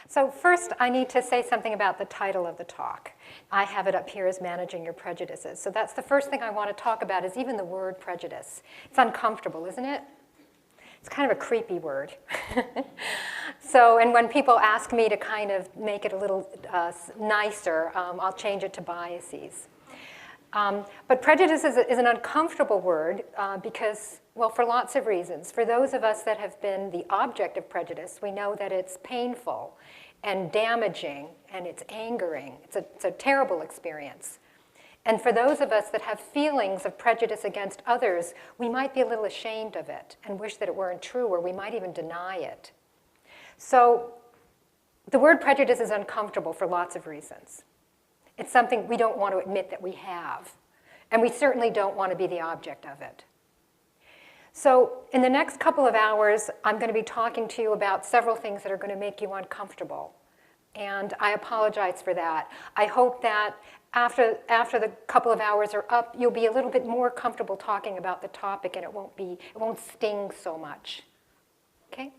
So first, I need to say something about the title of the talk. I have it up here as Managing Your Prejudices. So that's the first thing I want to talk about is even the word prejudice. It's uncomfortable, isn't it? It's kind of a creepy word. So, and when people ask me to kind of make it a little nicer, I'll change it to biases. But prejudice is an uncomfortable word because, well, for lots of reasons. For those of us that have been the object of prejudice, we know that it's painful and damaging and it's angering. It's a terrible experience. And for those of us that have feelings of prejudice against others, we might be a little ashamed of it and wish that it weren't true, or we might even deny it. So the word prejudice is uncomfortable for lots of reasons. It's something we don't want to admit that we have, and we certainly don't want to be the object of it. So in the next couple of hours, I'm going to be talking to you about several things that are going to make you uncomfortable, and I apologize for that. I hope that after the couple of hours are up, you'll be a little bit more comfortable talking about the topic, and it won't sting so much. Okay?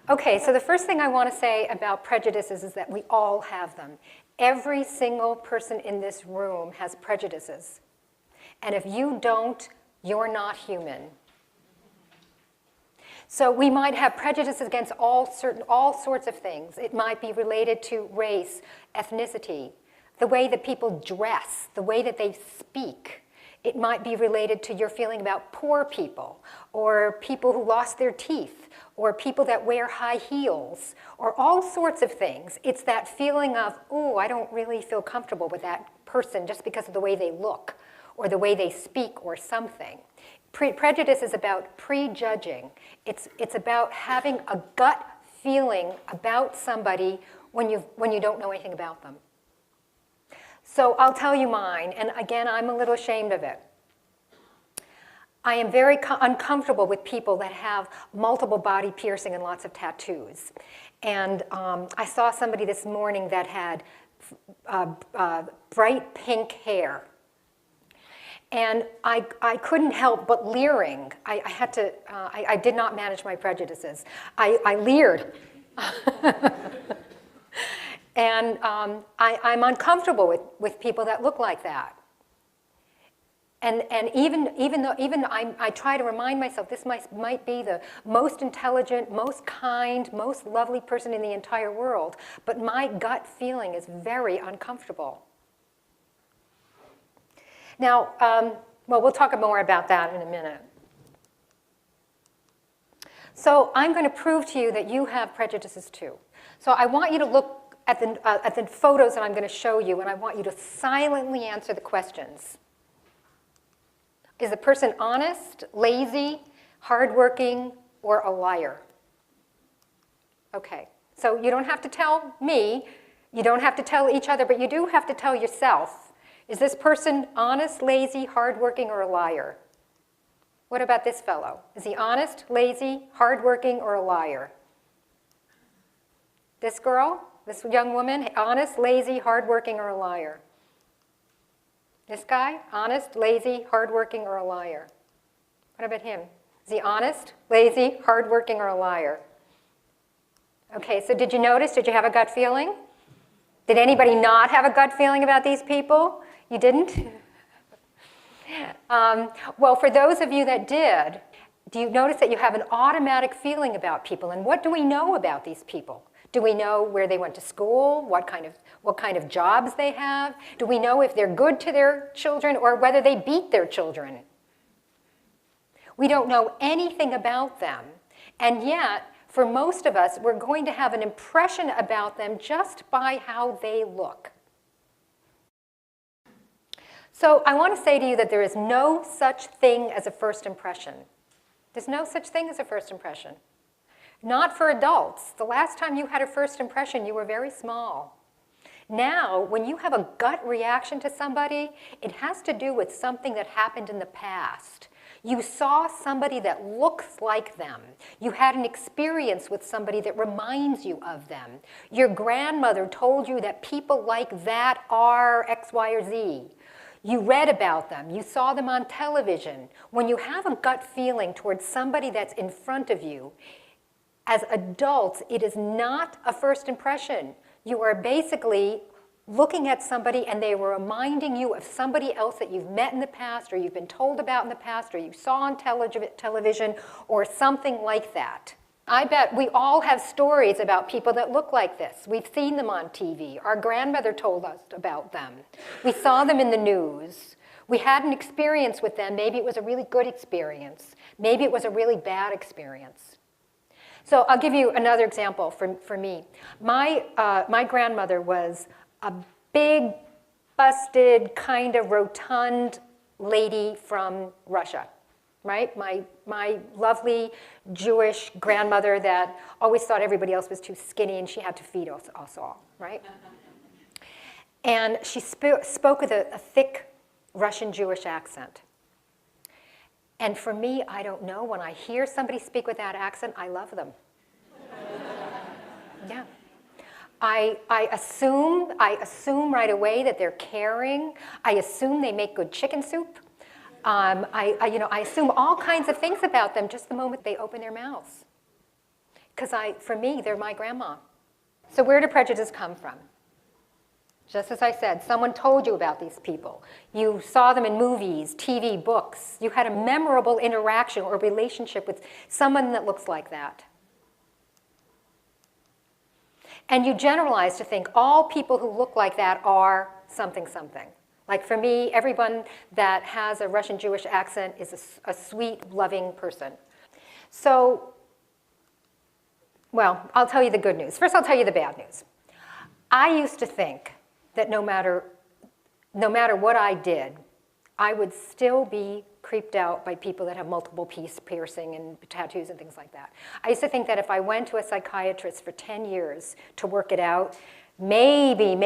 Okay, so the first thing I want to say about prejudices is that we all have them. Every single person in this room has prejudices. And if you don't, you're not human. So we might have prejudices against all sorts of things. It might be related to race, ethnicity, the way that people dress, the way that they speak. It might be related to your feeling about poor people, or people who lost their teeth, or people that wear high heels, or all sorts of things. It's that feeling of, oh, I don't really feel comfortable with that person just because of the way they look, or the way they speak, or something. Prejudice is about prejudging. It's about having a gut feeling about somebody when you don't know anything about them. So I'll tell you mine, and again, I'm a little ashamed of it. I am very uncomfortable with people that have multiple body piercing and lots of tattoos. And I saw somebody this morning that had bright pink hair. And I couldn't help but leering. I did not manage my prejudices. I leered. And I'm uncomfortable with people that look like that. And even though I try to remind myself this might be the most intelligent, most kind, most lovely person in the entire world, but my gut feeling is very uncomfortable. Now, well, we'll talk more about that in a minute. So I'm going to prove to you that you have prejudices too. So I want you to look at the photos that I'm going to show you, and I want you to silently answer the questions. Is the person honest, lazy, hardworking, or a liar? Okay, so you don't have to tell me, you don't have to tell each other, but you do have to tell yourself. Is this person honest, lazy, hardworking, or a liar? What about this fellow? Is he honest, lazy, hardworking, or a liar? This girl? This young woman, honest, lazy, hardworking, or a liar? This guy, honest, lazy, hardworking, or a liar? What about him? Is he honest, lazy, hardworking, or a liar? Okay, so did you notice? Did you have a gut feeling? Did anybody not have a gut feeling about these people? You didn't? Well, for those of you that did, do you notice that you have an automatic feeling about people? And what do we know about these people? Do we know where they went to school, what kind of jobs they have? Do we know if they're good to their children or whether they beat their children? We don't know anything about them. And yet, for most of us, we're going to have an impression about them just by how they look. So I want to say to you that there is no such thing as a first impression. There's no such thing as a first impression. Not for adults. The last time you had a first impression, you were very small. Now, when you have a gut reaction to somebody, it has to do with something that happened in the past. You saw somebody that looks like them. You had an experience with somebody that reminds you of them. Your grandmother told you that people like that are X, Y, or Z. You read about them. You saw them on television. When you have a gut feeling towards somebody that's in front of you, As adults, it is not a first impression. You are basically looking at somebody and they were reminding you of somebody else that you've met in the past or you've been told about in the past or you saw on television or something like that. I bet we all have stories about people that look like this. We've seen them on TV. Our grandmother told us about them. We saw them in the news. We had an experience with them. Maybe it was a really good experience. Maybe it was a really bad experience. So I'll give you another example for me. My grandmother was a big, busted, kind of rotund lady from Russia, right? My lovely Jewish grandmother that always thought everybody else was too skinny and she had to feed us all, right? And she spoke with a thick Russian Jewish accent. And for me, I don't know, when I hear somebody speak with that accent, I love them. Yeah. I assume right away that they're caring. I assume they make good chicken soup. I assume all kinds of things about them just the moment they open their mouths. Because for me, they're my grandma. So where do prejudices come from? Just as I said, someone told you about these people. You saw them in movies, TV, books. You had a memorable interaction or relationship with someone that looks like that. And you generalize to think all people who look like that are something, something. Like for me, everyone that has a Russian Jewish accent is a sweet, loving person. So, well, I'll tell you the good news. First, I'll tell you the bad news. I used to think that no matter what I did, I would still be creeped out by people that have multiple piece piercing and tattoos and things like that. I used to think that if I went to a psychiatrist for 10 years to work it out, maybe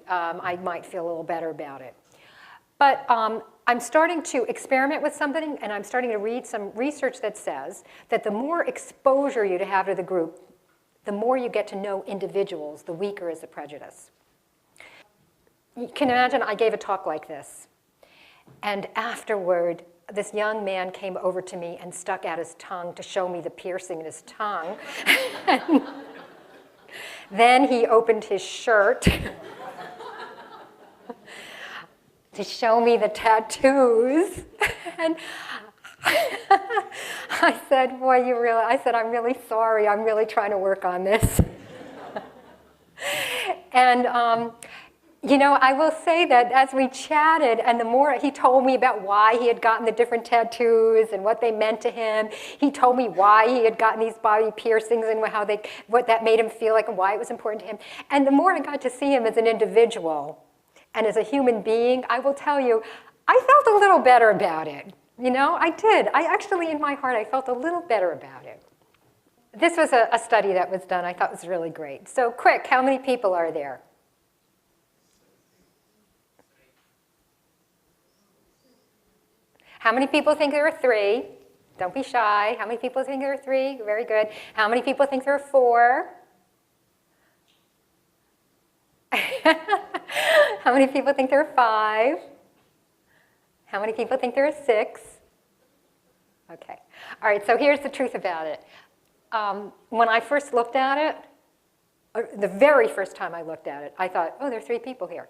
I might feel a little better about it. But I'm starting to experiment with something, and I'm starting to read some research that says that the more exposure you have to the group, the more you get to know individuals, the weaker is the prejudice. You can imagine I gave a talk like this. And afterward, this young man came over to me and stuck out his tongue to show me the piercing in his tongue. Then he opened his shirt to show me the tattoos. And I said, boy, I'm really sorry. I'm really trying to work on this. And I will say that as we chatted, and the more he told me about why he had gotten the different tattoos and what they meant to him, he told me why he had gotten these body piercings and what that made him feel like and why it was important to him. And the more I got to see him as an individual and as a human being, I will tell you, I felt a little better about it. I did. I actually, in my heart, I felt a little better about it. This was a study that was done I thought was really great. So quick, how many people are there? How many people think there are 3? Don't be shy. How many people think there are 3? Very good. How many people think there are 4? How many people think there are 5? How many people think there are 6? Okay. All right, so here's the truth about it. When I first looked at it, the very first time I looked at it, I thought, oh, there are 3 people here.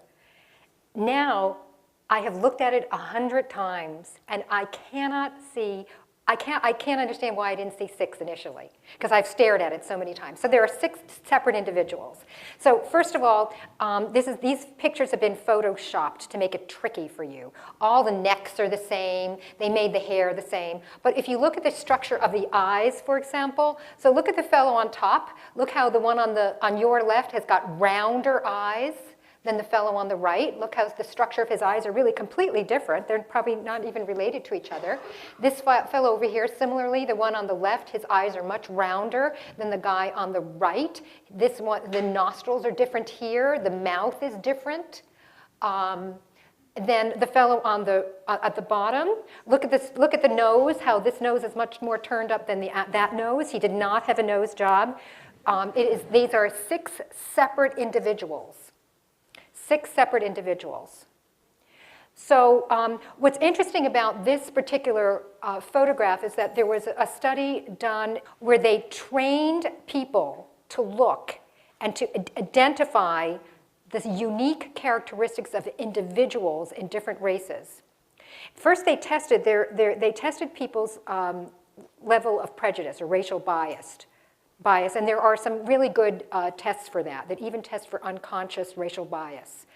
Now, I have looked at it 100 times, and I can't understand why I didn't see 6 initially, because I've stared at it so many times. So there are 6 separate individuals. So first of all, these pictures have been photoshopped to make it tricky for you. All the necks are the same. They made the hair the same. But if you look at the structure of the eyes, for example, so look at the fellow on top. Look how the one on your left has got rounder eyes than the fellow on the right. Look how the structure of his eyes are really completely different. They're probably not even related to each other. This fellow over here, similarly, the one on the left, his eyes are much rounder than the guy on the right. This one, the nostrils are different here. The mouth is different. Then the fellow at the bottom, look at this. Look at the nose. How this nose is much more turned up than that nose. He did not have a nose job. These are 6 separate individuals. 6 separate individuals. So what's interesting about this particular photograph is that there was a study done where they trained people to look and to identify the unique characteristics of individuals in different races. First, they tested people's level of prejudice or racial bias, and there are some really good tests for that even test for unconscious racial bias.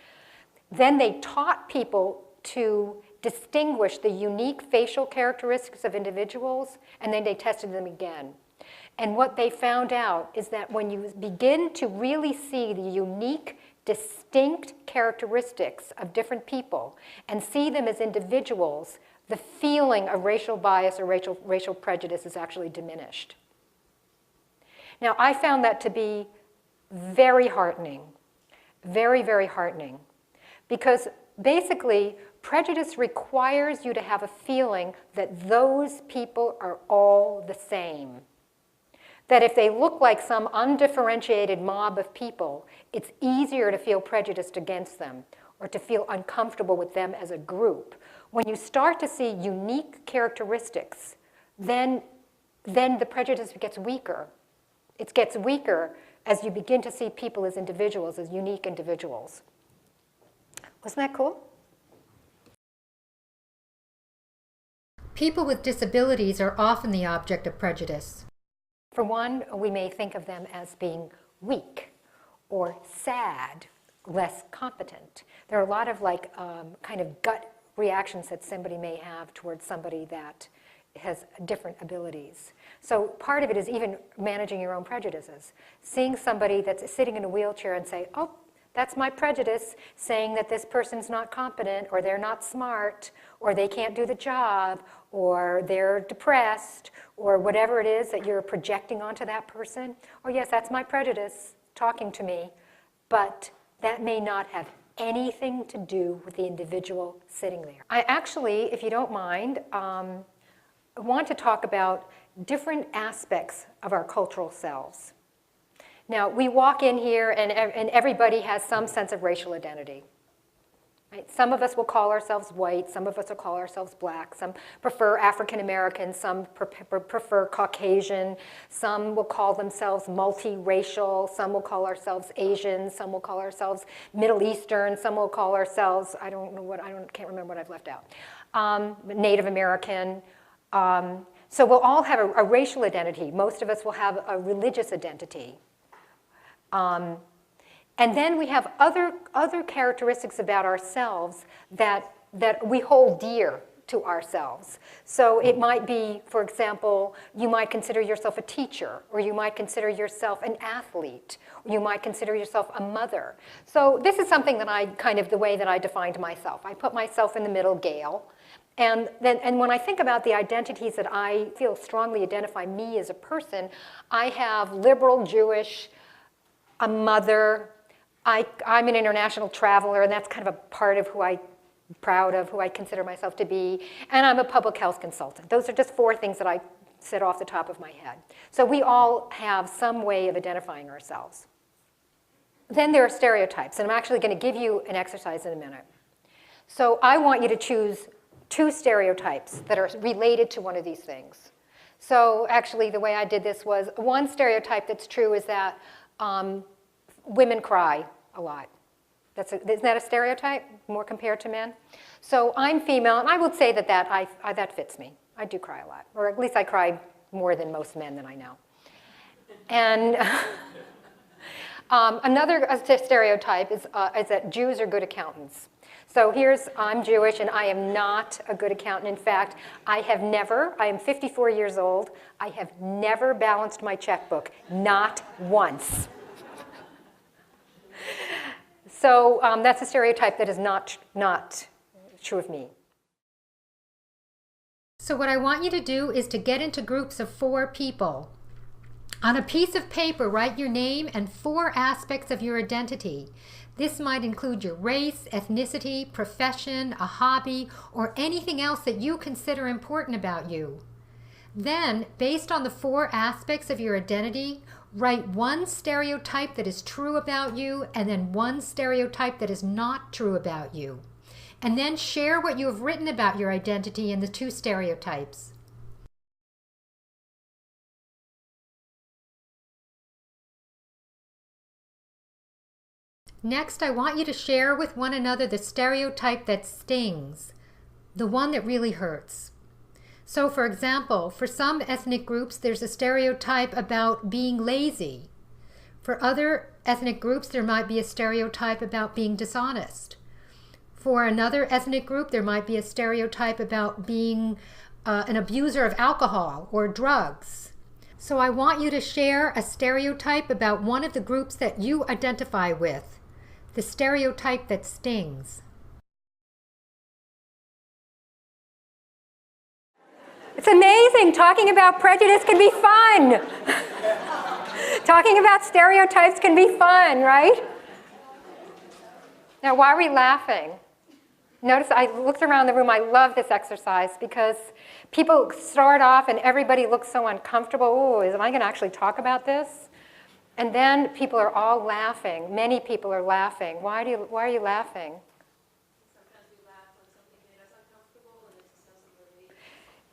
Then they taught people to distinguish the unique facial characteristics of individuals, and then they tested them again. And what they found out is that when you begin to really see the unique, distinct characteristics of different people and see them as individuals, the feeling of racial bias or racial prejudice is actually diminished. Now, I found that to be very heartening, very, very heartening, because basically, prejudice requires you to have a feeling that those people are all the same. That if they look like some undifferentiated mob of people, it's easier to feel prejudiced against them or to feel uncomfortable with them as a group. When you start to see unique characteristics, then the prejudice gets weaker. It gets weaker as you begin to see people as individuals, as unique individuals. Wasn't that cool? People with disabilities are often the object of prejudice. For one, we may think of them as being weak or sad, less competent. There are a lot of kind of gut reactions that somebody may have towards somebody that has different abilities. So part of it is even managing your own prejudices. Seeing somebody that's sitting in a wheelchair and say, oh, that's my prejudice, saying that this person's not competent, or they're not smart, or they can't do the job, or they're depressed, or whatever it is that you're projecting onto that person. Oh yes, that's my prejudice talking to me, but that may not have anything to do with the individual sitting there. I actually, if you don't mind, want to talk about different aspects of our cultural selves. Now, we walk in here and everybody has some sense of racial identity. Right? Some of us will call ourselves white, some of us will call ourselves black, some prefer African American, some prefer Caucasian, some will call themselves multiracial, some will call ourselves Asian, some will call ourselves Middle Eastern, some will call ourselves, can't remember what I've left out, Native American. So we'll all have a racial identity. Most of us will have a religious identity. And then we have other characteristics about ourselves that we hold dear to ourselves. So it might be, for example, you might consider yourself a teacher, or you might consider yourself an athlete, or you might consider yourself a mother. So this is something that the way that I defined myself. I put myself in the middle, Gail. And when I think about the identities that I feel strongly identify me as a person, I have liberal Jewish, a mother, I'm an international traveler, and that's kind of a part of who I'm proud of, who I consider myself to be, and I'm a public health consultant. Those are just 4 things that I said off the top of my head. So we all have some way of identifying ourselves. Then there are stereotypes, and I'm actually going to give you an exercise in a minute. So I want you to choose 2 stereotypes that are related to one of these things. So actually the way I did this was, one stereotype that's true is that women cry a lot. Isn't that a stereotype, more compared to men? So I'm female, and I would say that fits me. I do cry a lot, or at least I cry more than most men that I know. And another stereotype is that Jews are good accountants. So I'm Jewish, and I am not a good accountant. In fact, I am 54 years old, I have never balanced my checkbook, not once. So that's a stereotype that is not true of me. So what I want you to do is to get into groups of 4 people. On a piece of paper, write your name and 4 aspects of your identity. This might include your race, ethnicity, profession, a hobby, or anything else that you consider important about you. Then, based on the 4 aspects of your identity, write 1 stereotype that is true about you and then 1 stereotype that is not true about you. and then share what you have written about your identity in the two stereotypes. Next, I want you to share with one another the stereotype that stings, the one that really hurts. So, for example, for some ethnic groups, there's a stereotype about being lazy. For other ethnic groups, there might be a stereotype about being dishonest. For another ethnic group, there might be a stereotype about being an abuser of alcohol or drugs. So I want you to share a stereotype about one of the groups that you identify with, the stereotype that stings. It's amazing. Talking about prejudice can be fun. Talking about stereotypes can be fun, right? Now, why are we laughing? Notice I looked around the room. I love this exercise because people start off and everybody looks so uncomfortable. Oh, am I going to actually talk about this? And then people are all laughing. Many people are laughing. Why are you laughing? Sometimes we laugh when something made us uncomfortable and it's a sense of relief.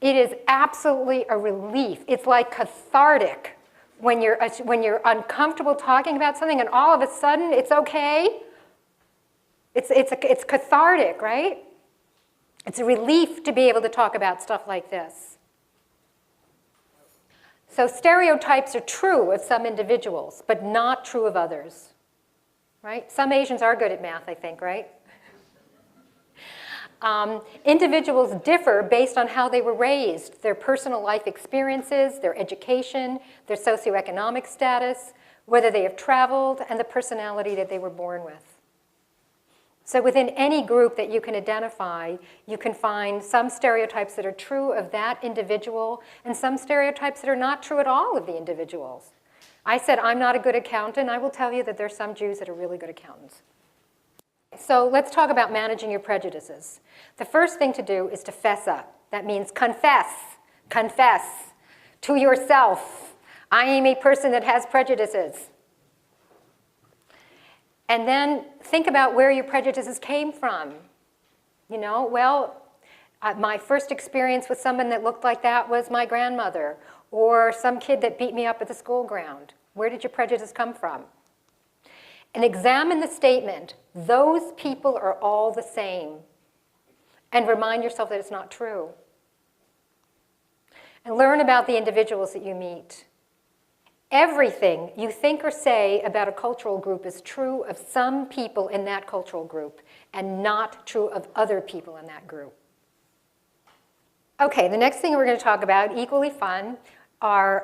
It is absolutely a relief. It's like cathartic when you're uncomfortable talking about something and all of a sudden it's okay. It's cathartic, right? It's a relief to be able to talk about stuff like this. So stereotypes are true of some individuals, but not true of others, right? Some Asians are good at math, I think, right? Individuals differ based on how they were raised, their personal life experiences, their education, their socioeconomic status, whether they have traveled, and the personality that they were born with. So within any group that you can identify, you can find some stereotypes that are true of that individual and some stereotypes that are not true at all of the individuals. I said I'm not a good accountant. I will tell you that there's some Jews that are really good accountants. So let's talk about managing your prejudices. The first thing to do is to fess up. That means confess. Confess to yourself. I am a person that has prejudices. And then think about where your prejudices came from. You know, well, my first experience with someone that looked like that was my grandmother or some kid that beat me up at the school ground. Where did your prejudice come from? And examine the statement, those people are all the same. And remind yourself that it's not true. And learn about the individuals that you meet. Everything you think or say about a cultural group is true of some people in that cultural group and not true of other people in that group. Okay, the next thing we're going to talk about, equally fun, are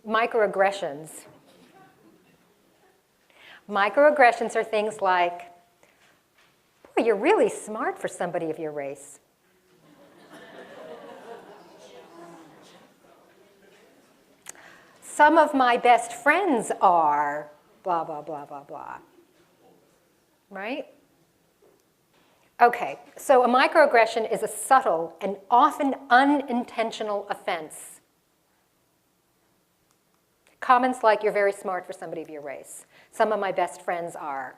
microaggressions. Microaggressions are things like, boy, you're really smart for somebody of your race. Some of my best friends are blah, blah, blah, blah, blah. Right? Okay, so a microaggression is a subtle and often unintentional offense. Comments like, you're very smart for somebody of your race. Some of my best friends are.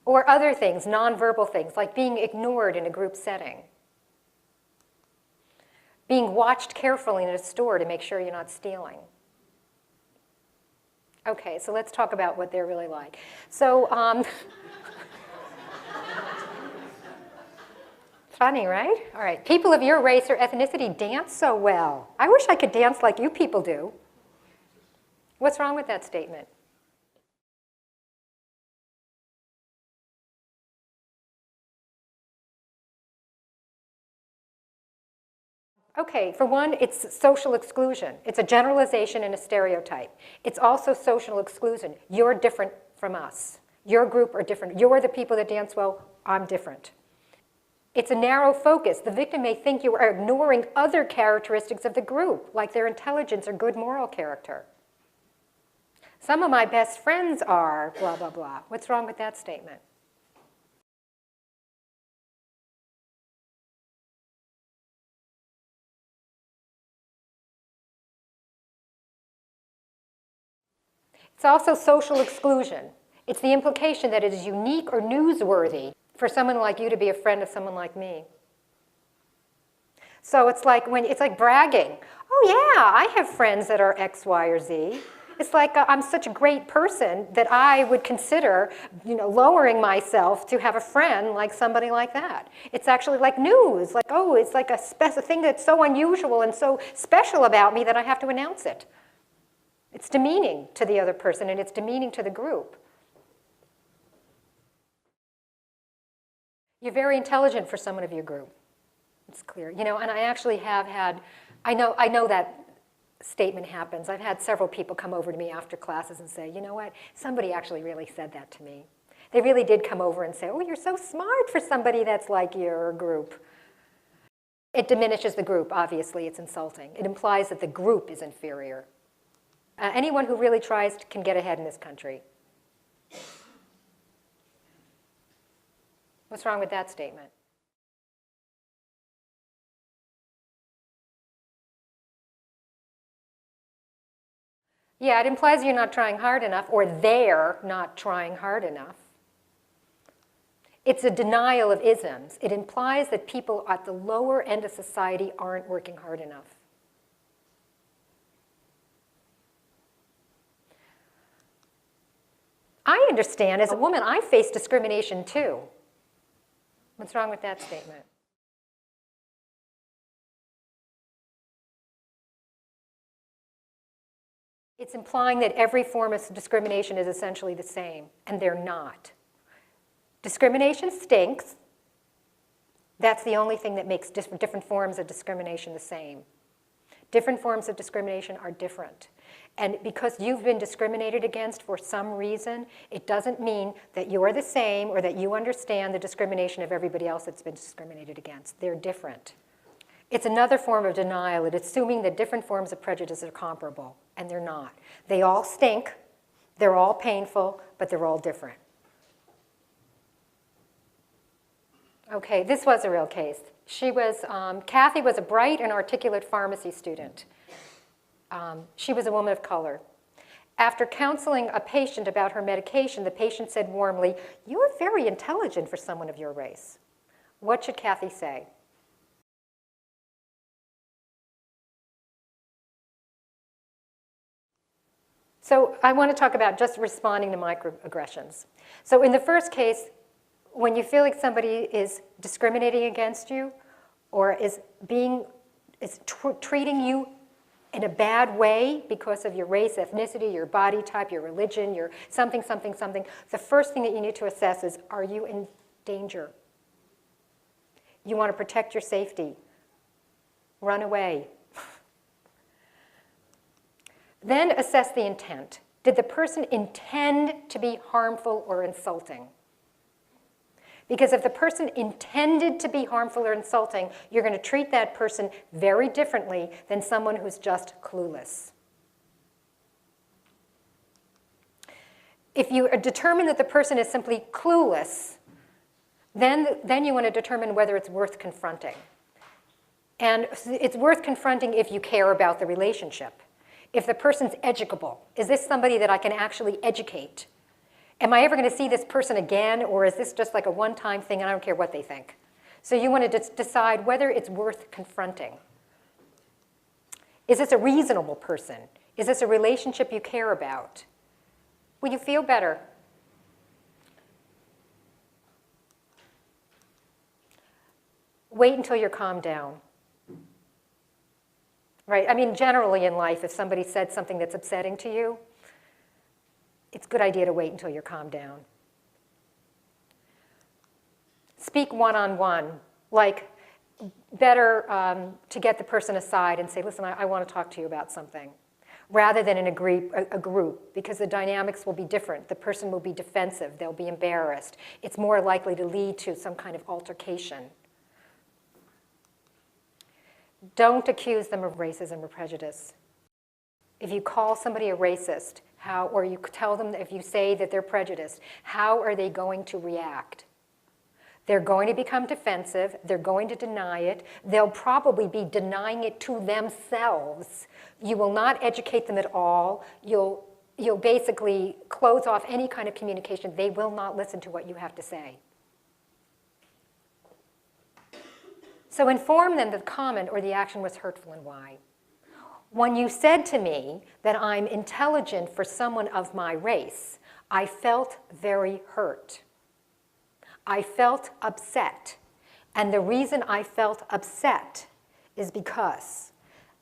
Or other things, nonverbal things, like being ignored in a group setting. Being watched carefully in a store to make sure you're not stealing. Okay, so let's talk about what they're really like. So, funny, right? All right, people of your race or ethnicity dance so well. I wish I could dance like you people do. What's wrong with that statement? Okay, for one, it's social exclusion. It's a generalization and a stereotype. It's also social exclusion. You're different from us. Your group are different. You're the people that dance well. I'm different. It's a narrow focus. The victim may think you are ignoring other characteristics of the group, like their intelligence or good moral character. Some of my best friends are blah, blah, blah. What's wrong with that statement? It's also social exclusion. It's the implication that it is unique or newsworthy for someone like you to be a friend of someone like me. So it's like bragging. Oh yeah, I have friends that are X, Y, or Z. It's like I'm such a great person that I would consider, lowering myself to have a friend like somebody like that. It's actually like news. Like, oh, it's like a thing that's so unusual and so special about me that I have to announce it. It's demeaning to the other person, and it's demeaning to the group. You're very intelligent for someone of your group. It's clear. And I actually have had, I know that statement happens. I've had several people come over to me after classes and say, you know what, somebody actually really said that to me. They really did come over and say, oh, you're so smart for somebody that's like your group. It diminishes the group, obviously. It's insulting. It implies that the group is inferior. Anyone who really tries can get ahead in this country. What's wrong with that statement? Yeah, it implies you're not trying hard enough, or they're not trying hard enough. It's a denial of isms. It implies that people at the lower end of society aren't working hard enough. I understand, as a woman, I face discrimination too. What's wrong with that statement? It's implying that every form of discrimination is essentially the same, and they're not. Discrimination stinks. That's the only thing that makes different forms of discrimination the same. Different forms of discrimination are different. And because you've been discriminated against for some reason, it doesn't mean that you're the same or that you understand the discrimination of everybody else that's been discriminated against. They're different. It's another form of denial. It's assuming that different forms of prejudice are comparable, and they're not. They all stink, they're all painful, but they're all different. Okay, this was a real case. Kathy was a bright and articulate pharmacy student. She was a woman of color. After counseling a patient about her medication, the patient said warmly, "You are very intelligent for someone of your race." What should Kathy say? So I want to talk about just responding to microaggressions. So in the first case, when you feel like somebody is discriminating against you or is treating you in a bad way because of your race, ethnicity, your body type, your religion, your something, the first thing that you need to assess is, are you in danger? You want to protect your safety. Run away. Then assess the intent. Did the person intend to be harmful or insulting? Because if the person intended to be harmful or insulting, you're going to treat that person very differently than someone who's just clueless. If you determine that the person is simply clueless, then you want to determine whether it's worth confronting. And it's worth confronting if you care about the relationship. If the person's educable, is this somebody that I can actually educate? Am I ever going to see this person again, or is this just like a one-time thing and I don't care what they think? So you want to decide whether it's worth confronting. Is this a reasonable person? Is this a relationship you care about? Will you feel better? Wait until you're calmed down. Right? I mean, generally in life, if somebody said something that's upsetting to you, it's a good idea to wait until you're calmed down. Speak one-on-one, like better to get the person aside and say, listen, I want to talk to you about something, rather than in a group, because the dynamics will be different. The person will be defensive. They'll be embarrassed. It's more likely to lead to some kind of altercation. Don't accuse them of racism or prejudice. If you call somebody a racist, or you tell them, if you say that they're prejudiced, how are they going to react? They're going to become defensive. They're going to deny it. They'll probably be denying it to themselves. You will not educate them at all. You'll you'll basically close off any kind of communication. They will not listen to what you have to say. So inform them that the comment or the action was hurtful and why. When you said to me that I'm intelligent for someone of my race, I felt very hurt. I felt upset. And the reason I felt upset is because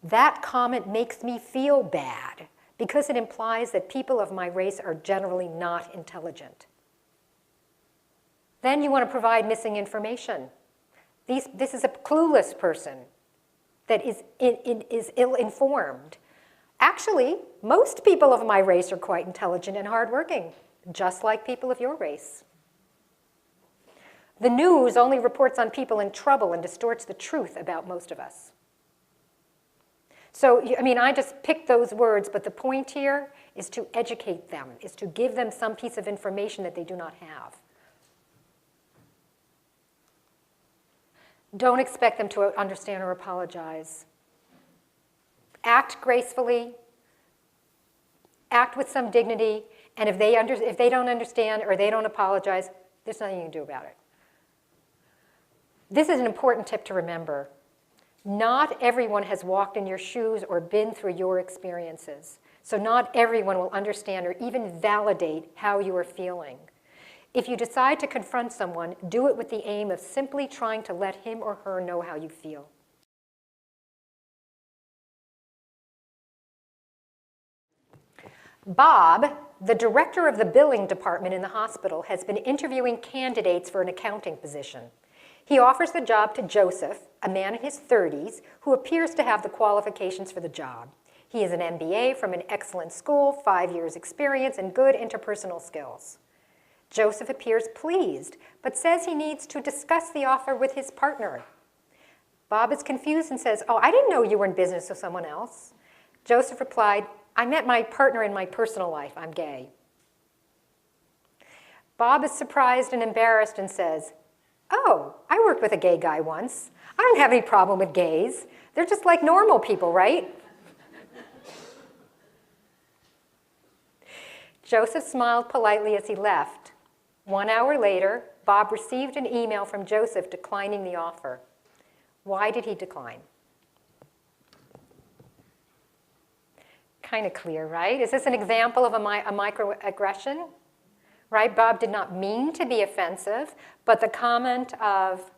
that comment makes me feel bad, because it implies that people of my race are generally not intelligent. Then you want to provide missing information. This is a clueless person that is ill-informed. Actually, most people of my race are quite intelligent and hardworking, just like people of your race. The news only reports on people in trouble and distorts the truth about most of us. So, I mean, I just picked those words, but the point here is to educate them, is to give them some piece of information that they do not have. Don't expect them to understand or apologize. Act gracefully, act with some dignity, and if they don't understand or they don't apologize, there's nothing you can do about it. This is an important tip to remember. Not everyone has walked in your shoes or been through your experiences. So not everyone will understand or even validate how you are feeling. If you decide to confront someone, do it with the aim of simply trying to let him or her know how you feel. Bob, the director of the billing department in the hospital, has been interviewing candidates for an accounting position. He offers the job to Joseph, a man in his 30s, who appears to have the qualifications for the job. He is an MBA from an excellent school, 5 years experience, and good interpersonal skills. Joseph appears pleased, but says he needs to discuss the offer with his partner. Bob is confused and says, "Oh, I didn't know you were in business with someone else." Joseph replied, "I met my partner in my personal life. I'm gay." Bob is surprised and embarrassed and says, "Oh, I worked with a gay guy once. I don't have any problem with gays. They're just like normal people, right?" Joseph smiled politely as he left. 1 hour later, Bob received an email from Joseph declining the offer. Why did he decline? Kind of clear, right? Is this an example of a microaggression? Right? Bob did not mean to be offensive, but the comment of,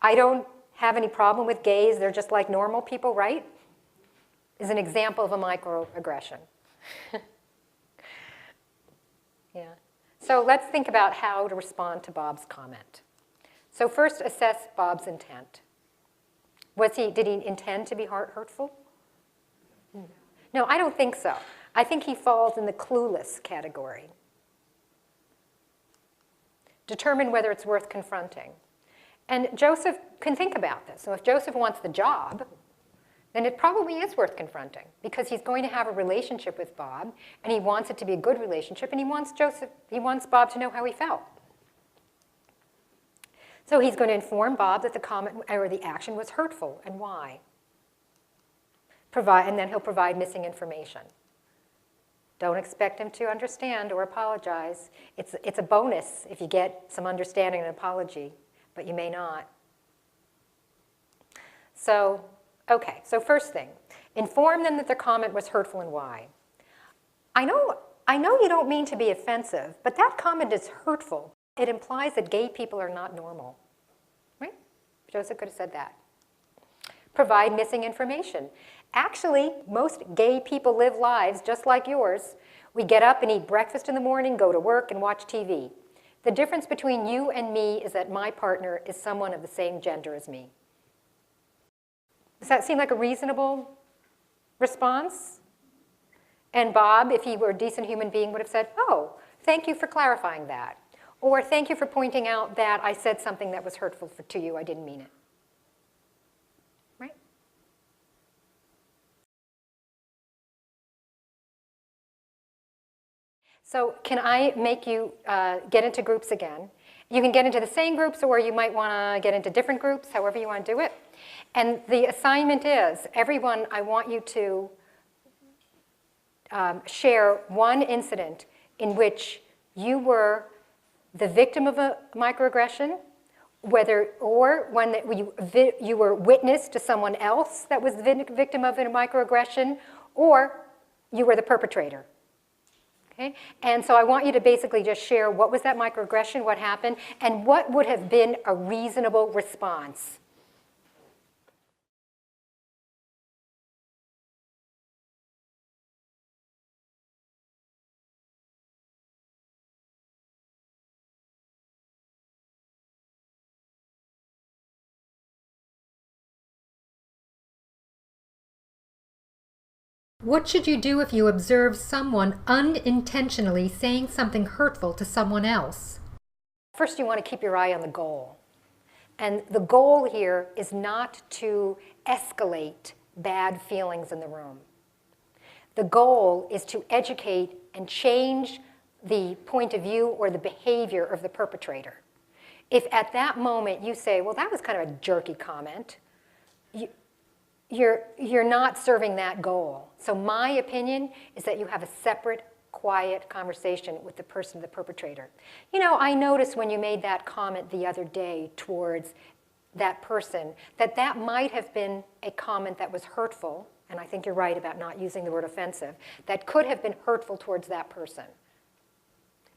"I don't have any problem with gays, they're just like normal people, right?" is an example of a microaggression. Yeah. So let's think about how to respond to Bob's comment. So first, assess Bob's intent. Did he intend to be hurtful? No, I don't think so. I think he falls in the clueless category. Determine whether it's worth confronting. And Joseph can think about this. So if Joseph wants the job, then it probably is worth confronting, because he's going to have a relationship with Bob, and he wants it to be a good relationship, and he wants Bob to know how he felt. So he's going to inform Bob that the comment or the action was hurtful and why. And then he'll provide missing information. Don't expect him to understand or apologize. It's a bonus if you get some understanding and apology, but you may not. So, okay, so first thing, inform them that their comment was hurtful and why. I know you don't mean to be offensive, but that comment is hurtful. It implies that gay people are not normal, right? Joseph could have said that. Provide missing information. Actually, most gay people live lives just like yours. We get up and eat breakfast in the morning, go to work, and watch TV. The difference between you and me is that my partner is someone of the same gender as me. Does that seem like a reasonable response? And Bob, if he were a decent human being, would have said, "Oh, thank you for clarifying that." Or, "Thank you for pointing out that I said something that was hurtful to you. I didn't mean it." Right? So can I make you get into groups again? You can get into the same groups, or you might want to get into different groups, however you want to do it. And the assignment is, everyone, I want you to share one incident in which you were the victim of a microaggression, or one that you were witness to someone else that was the victim of a microaggression, or you were the perpetrator. Okay? And so I want you to basically just share what was that microaggression, what happened, and what would have been a reasonable response. What should you do if you observe someone unintentionally saying something hurtful to someone else? First, you want to keep your eye on the goal. And the goal here is not to escalate bad feelings in the room. The goal is to educate and change the point of view or the behavior of the perpetrator. If at that moment you say, well, that was kind of a jerky comment, you're not serving that goal. So my opinion is that you have a separate, quiet conversation with the person, the perpetrator. You know, I noticed when you made that comment the other day towards that person that that might have been a comment that was hurtful, and I think you're right about not using the word offensive, that could have been hurtful towards that person.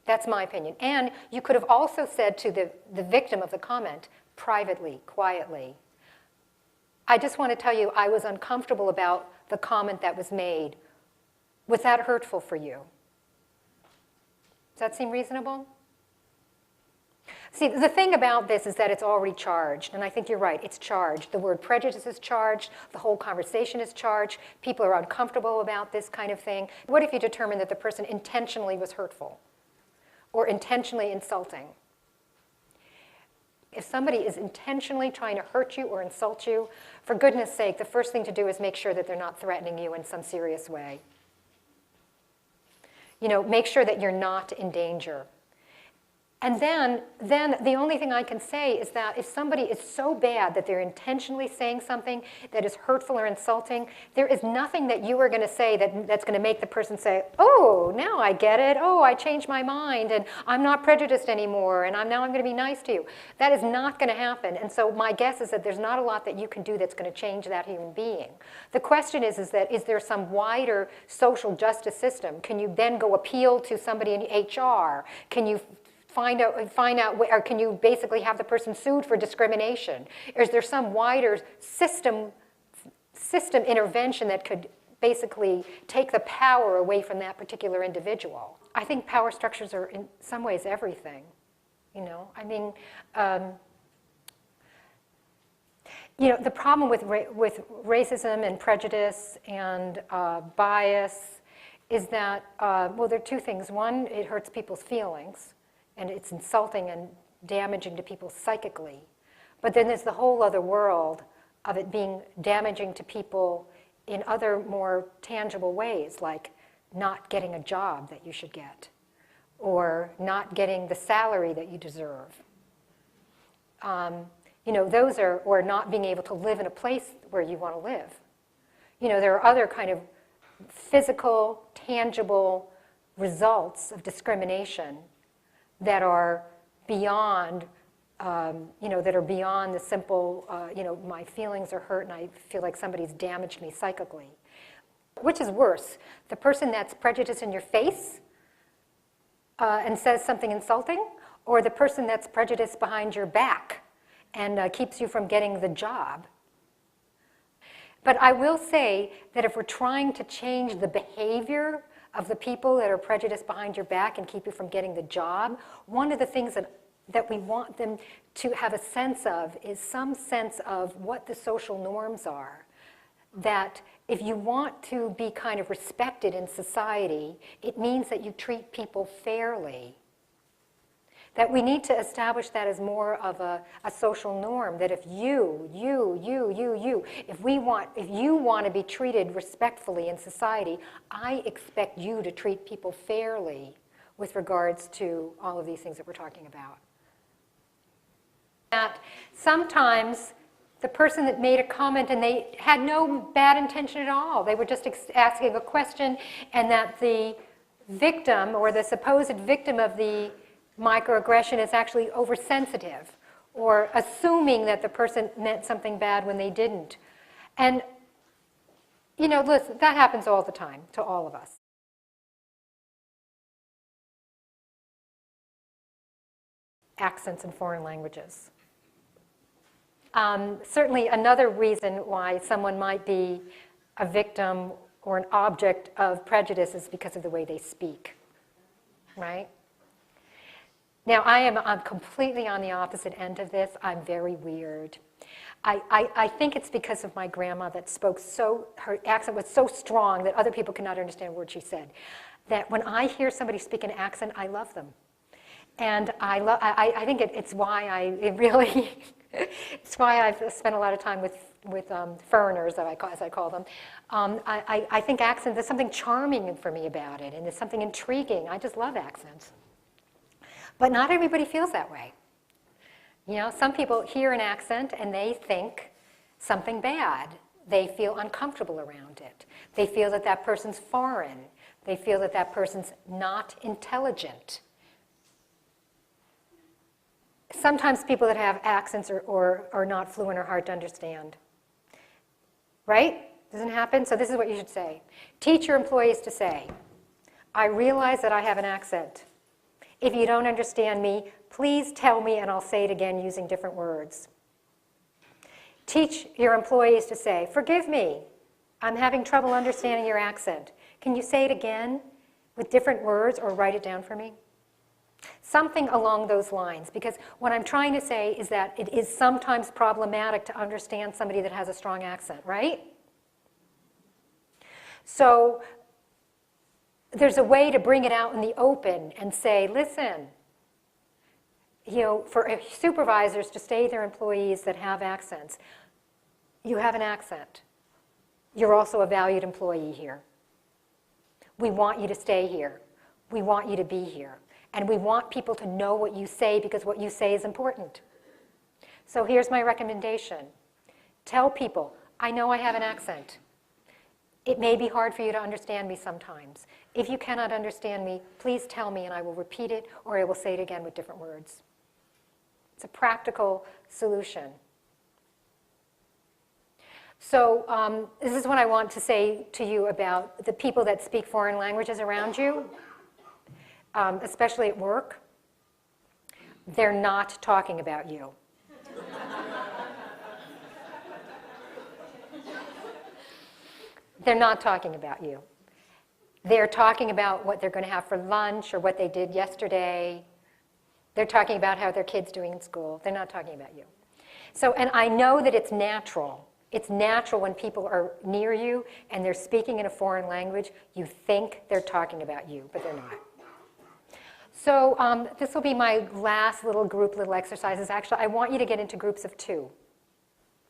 That's my opinion. And you could have also said to the victim of the comment, privately, quietly, I just want to tell you I was uncomfortable about the comment that was made. Was that hurtful for you? Does that seem reasonable? See, the thing about this is that it's already charged, and I think you're right, it's charged. The word prejudice is charged, the whole conversation is charged, people are uncomfortable about this kind of thing. What if you determine that the person intentionally was hurtful or intentionally insulting? If somebody is intentionally trying to hurt you or insult you, for goodness sake, the first thing to do is make sure that they're not threatening you in some serious way. You know, make sure that you're not in danger. And then the only thing I can say is that if somebody is so bad that they're intentionally saying something that is hurtful or insulting, there is nothing that you are going to say that's going to make the person say, oh, now I get it. Oh, I changed my mind, and I'm not prejudiced anymore, and now I'm going to be nice to you. That is not going to happen. And so my guess is that there's not a lot that you can do that's going to change that human being. The question is there some wider social justice system? Can you then go appeal to somebody in HR? Can you find out, or can you basically have the person sued for discrimination? Or is there some wider system intervention that could basically take the power away from that particular individual? I think power structures are in some ways everything. You know, I mean, you know, the problem with racism and prejudice and bias is that, well, there are two things. One, it hurts people's feelings, and it's insulting and damaging to people psychically. But then there's the whole other world of it being damaging to people in other more tangible ways, like not getting a job that you should get, or not getting the salary that you deserve. You know, those are, or not being able to live in a place where you want to live. You know, there are other kind of physical, tangible results of discrimination that are beyond, you know, that are beyond the simple, you know, my feelings are hurt and I feel like somebody's damaged me psychically. Which is worse, the person that's prejudiced in your face and says something insulting, or the person that's prejudiced behind your back and keeps you from getting the job? But I will say that if we're trying to change the behavior of the people that are prejudiced behind your back and keep you from getting the job, one of the things that we want them to have a sense of is some sense of what the social norms are. That if you want to be kind of respected in society, it means that you treat people fairly. That we need to establish that as more of a social norm, that if if you want to be treated respectfully in society, I expect you to treat people fairly with regards to all of these things that we're talking about. That sometimes the person that made a comment and they had no bad intention at all. They were just asking a question, and that the victim or the supposed victim of the microaggression is actually oversensitive or assuming that the person meant something bad when they didn't. And, you know, listen, that happens all the time to all of us. Accents in foreign languages. Certainly another reason why someone might be a victim or an object of prejudice is because of the way they speak, right? Now, I'm completely on the opposite end of this. I'm very weird. I think it's because of my grandma that spoke her accent was so strong that other people could not understand a word she said. That when I hear somebody speak an accent, I love them. And I think it's why it's why I've spent a lot of time with foreigners, as I call them. I think accent, there's something charming for me about it, and there's something intriguing. I just love accents. But not everybody feels that way. You know, some people hear an accent and they think something bad. They feel uncomfortable around it. They feel that that person's foreign. They feel that that person's not intelligent. Sometimes people that have accents are not fluent or hard to understand. Right? Doesn't happen? So this is what you should say. Teach your employees to say, I realize that I have an accent. If you don't understand me, please tell me and I'll say it again using different words. Teach your employees to say, forgive me, I'm having trouble understanding your accent. Can you say it again with different words or write it down for me? Something along those lines, because what I'm trying to say is that it is sometimes problematic to understand somebody that has a strong accent, right? So there's a way to bring it out in the open and say, listen, you know, for supervisors to say to their employees that have accents, you have an accent. You're also a valued employee here. We want you to stay here. We want you to be here. And we want people to know what you say because what you say is important. So here's my recommendation. Tell people, I know I have an accent. It may be hard for you to understand me sometimes. If you cannot understand me, please tell me and I will repeat it or I will say it again with different words. It's a practical solution. So this is what I want to say to you about the people that speak foreign languages around you, especially at work. They're not talking about you. They're not talking about you. They're talking about what they're going to have for lunch or what they did yesterday. They're talking about how their kid's doing in school. They're not talking about you. So, and I know that it's natural. It's natural when people are near you and they're speaking in a foreign language, you think they're talking about you, but they're not. So this will be my last little exercises. Actually, I want you to get into groups of 2.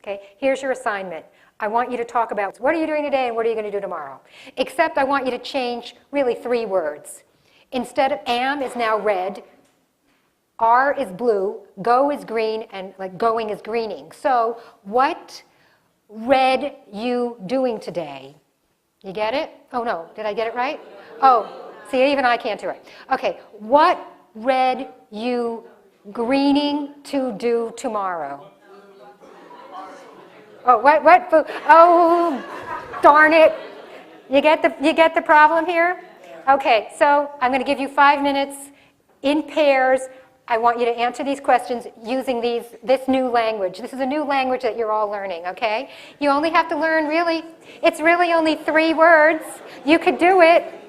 Okay, here's your assignment. I want you to talk about what are you doing today and what are you going to do tomorrow. Except I want you to change really 3 words. Instead of am is now red, are is blue, go is green, and like going is greening. So what red you doing today? You get it? Oh no, did I get it right? Oh, see, even I can't do it. Okay, what red you greening to do tomorrow? Oh, what? Oh, darn it. You get the problem here? Okay, so I'm going to give you 5 minutes in pairs. I want you to answer these questions using this new language. This is a new language that you're all learning, okay? You only have to learn it's really only 3 words. You could do it.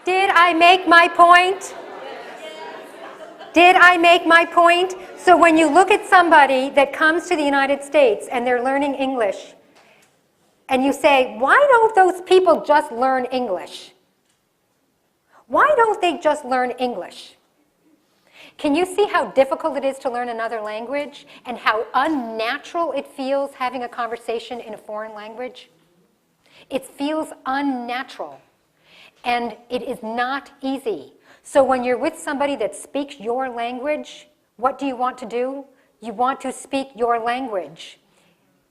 Did I make my point? Did I make my point? So when you look at somebody that comes to the United States and they're learning English, and you say, why don't those people just learn English? Why don't they just learn English? Can you see how difficult it is to learn another language and how unnatural it feels having a conversation in a foreign language? It feels unnatural. And it is not easy. So when you're with somebody that speaks your language, what do you want to do? You want to speak your language.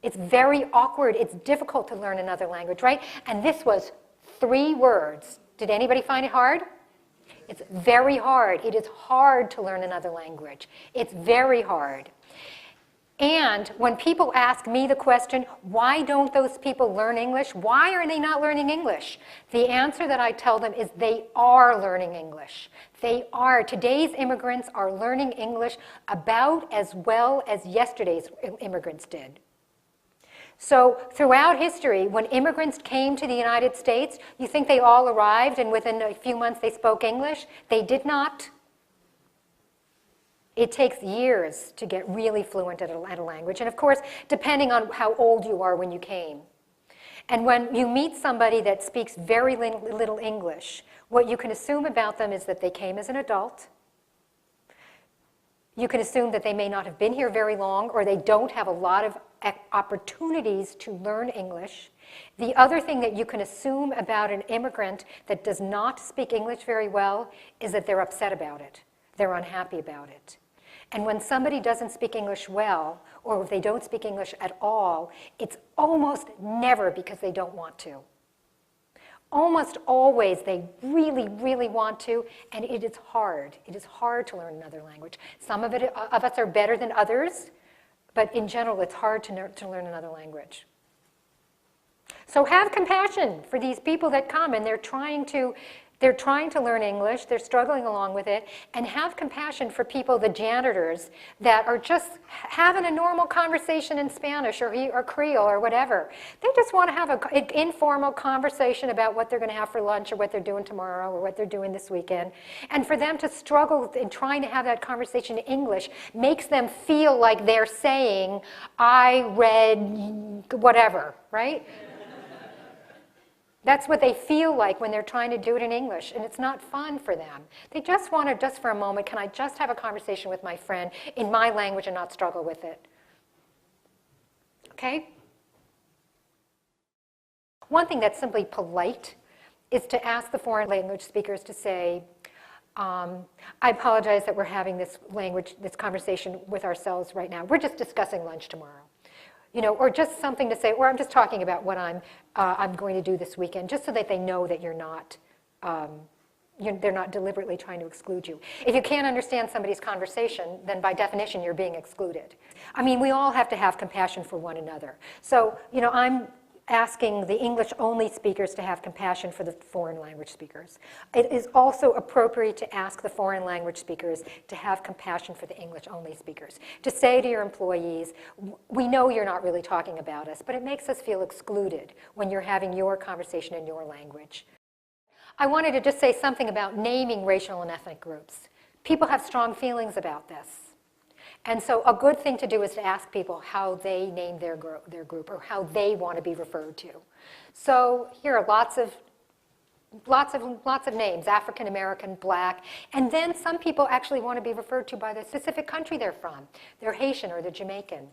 It's very awkward. It's difficult to learn another language, right? And this was 3 words. Did anybody find it hard? It's very hard. It is hard to learn another language. It's very hard. And when people ask me the question, why don't those people learn English? Why are they not learning English? The answer that I tell them is they are learning English. They are. Today's immigrants are learning English about as well as yesterday's immigrants did. So throughout history, when immigrants came to the United States, you think they all arrived and within a few months they spoke English? They did not. It takes years to get really fluent at a language. And of course, depending on how old you are when you came. And when you meet somebody that speaks very little English, what you can assume about them is that they came as an adult. You can assume that they may not have been here very long, or they don't have a lot of opportunities to learn English. The other thing that you can assume about an immigrant that does not speak English very well is that they're upset about it. They're unhappy about it. And when somebody doesn't speak English well, or if they don't speak English at all, it's almost never because they don't want to. Almost always they really, really want to, and it is hard. It is hard to learn another language. Some of us are better than others, but in general, it's hard to learn another language. So have compassion for these people that come and they're trying to learn English, they're struggling along with it, and have compassion for people, the janitors, that are just having a normal conversation in Spanish or Creole or whatever. They just want to have an informal conversation about what they're going to have for lunch or what they're doing tomorrow or what they're doing this weekend. And for them to struggle in trying to have that conversation in English makes them feel like they're saying, I read whatever, right? That's what they feel like when they're trying to do it in English, and it's not fun for them. They just want to, just for a moment, can I just have a conversation with my friend in my language and not struggle with it? Okay? One thing that's simply polite is to ask the foreign language speakers to say, I apologize that we're having this conversation with ourselves right now. We're just discussing lunch tomorrow. You know, or just something to say, or I'm just talking about what I'm going to do this weekend, just so that they know that you're not, they're not deliberately trying to exclude you. If you can't understand somebody's conversation, then by definition you're being excluded. I mean, we all have to have compassion for one another. So, you know, I'm asking the English-only speakers to have compassion for the foreign language speakers. It is also appropriate to ask the foreign language speakers to have compassion for the English-only speakers. To say to your employees, we know you're not really talking about us, but it makes us feel excluded when you're having your conversation in your language. I wanted to just say something about naming racial and ethnic groups. People have strong feelings about this. And so a good thing to do is to ask people how they name their group or how they want to be referred to. So here are lots of names, African American, Black, and then some people actually want to be referred to by the specific country they're from. They're Haitian or they're Jamaican.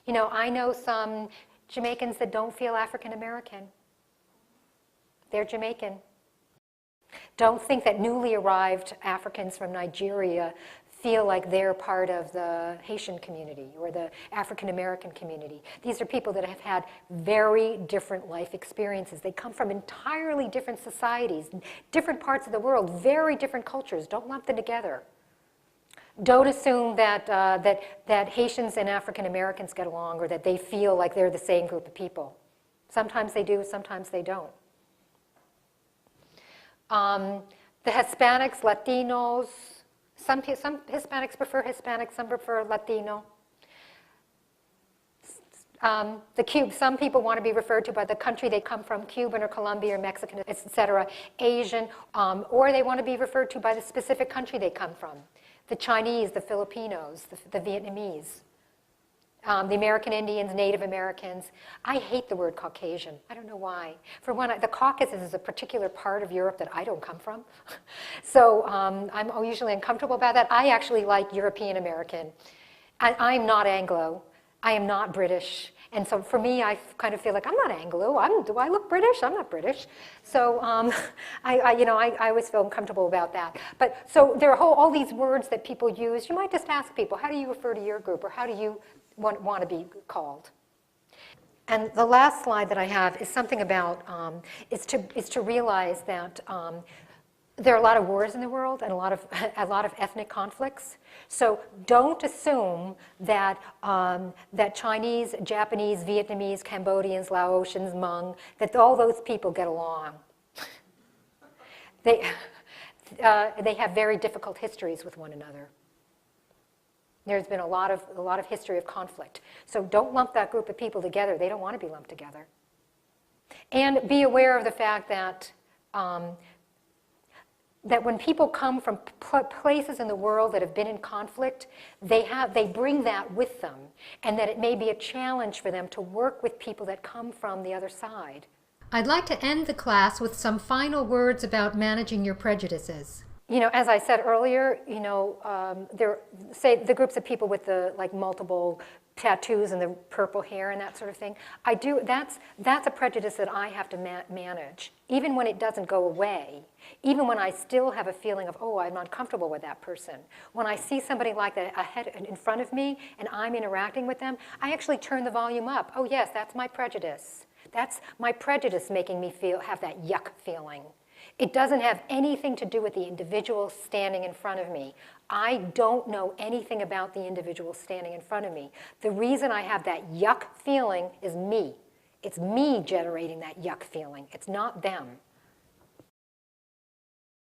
You know, I know some Jamaicans that don't feel African American. They're Jamaican. Don't think that newly arrived Africans from Nigeria feel like they're part of the Haitian community or the African American community. These are people that have had very different life experiences. They come from entirely different societies, different parts of the world, very different cultures. Don't lump them together. Don't assume that, that Haitians and African Americans get along or that they feel like they're the same group of people. Sometimes they do, sometimes they don't. The Hispanics, Latinos, some Hispanics prefer Hispanic, some prefer Latino. Some people want to be referred to by the country they come from, Cuban or Colombian or Mexican, etc., Asian, or they want to be referred to by the specific country they come from. The Chinese, the Filipinos, the Vietnamese, the American Indians, Native Americans. I hate the word Caucasian. I don't know why. For one, the Caucasus is a particular part of Europe that I don't come from. So I'm usually uncomfortable about that. I actually like European American. I'm not Anglo. I am not British. And so for me, I kind of feel like I'm not Anglo. Do I look British? I'm not British. So I always feel uncomfortable about that. But so there are all these words that people use. You might just ask people, how do you refer to your group, or how do you want to be called? And the last slide that I have is something about is to realize that there are a lot of wars in the world and a lot of ethnic conflicts. So don't assume that that Chinese, Japanese, Vietnamese, Cambodians, Laotians, Hmong, that all those people get along. They have very difficult histories with one another. There's been a lot of history of conflict. So don't lump that group of people together. They don't want to be lumped together. And be aware of the fact that that when people come from places in the world that have been in conflict, they bring that with them, and that it may be a challenge for them to work with people that come from the other side. I'd like to end the class with some final words about managing your prejudices. You know, as I said earlier, say the groups of people with the multiple tattoos and the purple hair and that sort of thing. That's a prejudice that I have to manage, even when it doesn't go away, even when I still have a feeling of, oh, I'm uncomfortable with that person. When I see somebody like that ahead in front of me and I'm interacting with them, I actually turn the volume up. Oh yes, that's my prejudice. That's my prejudice making me have that yuck feeling. It doesn't have anything to do with the individual standing in front of me. I don't know anything about the individual standing in front of me. The reason I have that yuck feeling is me. It's me generating that yuck feeling. It's not them.